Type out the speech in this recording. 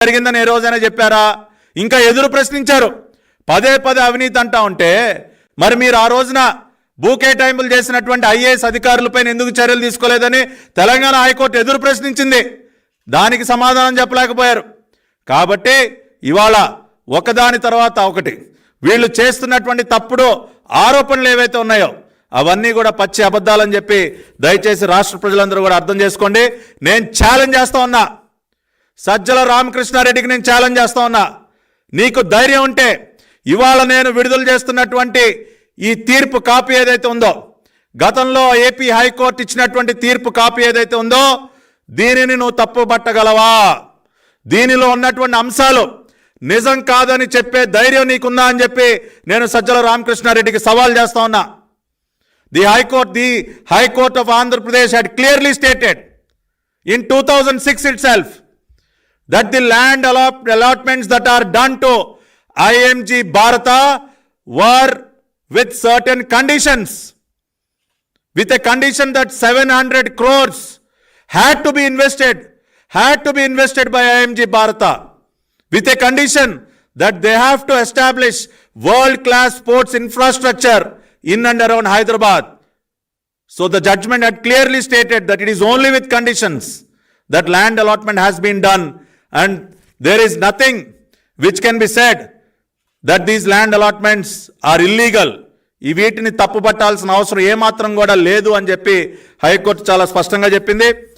జరిగిందని ఏ రోజైనా చెప్పారా? ఇంకా ఎదురు ప్రశ్నించారు. పదే పదే అవినీతి అంటా ఉంటే మరి మీరు ఆ రోజున భూ కేటాయింపులు చేసినటువంటి ఐఏఎస్ అధికారులపైన ఎందుకు చర్యలు తీసుకోలేదని తెలంగాణ హైకోర్టు ఎదురు ప్రశ్నించింది. దానికి సమాధానం చెప్పలేకపోయారు. కాబట్టి ఇవాళ ఒకదాని తర్వాత ఒకటి వీళ్ళు చేస్తున్నటువంటి తప్పుడు ఆరోపణలు ఏవైతే ఉన్నాయో అవన్నీ కూడా పచ్చి అబద్ధాలని చెప్పి దయచేసి రాష్ట్ర ప్రజలందరూ కూడా అర్థం చేసుకోండి. నేను ఛాలెంజ్ చేస్తా ఉన్నా, సజ్జల రామకృష్ణారెడ్డికి నేను ఛాలెంజ్ చేస్తా ఉన్నా. నీకు ధైర్యం ఉంటే ఇవాళ నేను విడుదల చేస్తున్నటువంటి ఈ తీర్పు కాపీ ఏదైతే ఉందో, గతంలో ఏపీ హైకోర్టు ఇచ్చినటువంటి తీర్పు కాపీ ఏదైతే ఉందో, దీనిని నువ్వు తప్పుపట్టగలవా? దీనిలో ఉన్నటువంటి అంశాలు నిజం కాదని చెప్పే ధైర్యం నీకుందా అని చెప్పి నేను సజ్జల రామకృష్ణారెడ్డికి సవాల్ చేస్తా ఉన్నా. The High Court of Andhra Pradesh had clearly stated in 2006 itself that the land allotments that are done to IMG Bharata were with certain conditions, with a condition that 700 crores had to be invested by IMG Bharata, with a condition that they have to establish world-class sports infrastructure in and around Hyderabad. So the judgment had clearly stated that it is only with conditions that land allotment has been done, and there is nothing which can be said that these land allotments are illegal. ఈ వీటిని తప్పుపట్టాల్సిన అవసరం ఏమాత్రం కూడా లేదు అని చెప్పి high court చాలా స్పష్టంగా చెప్పింది.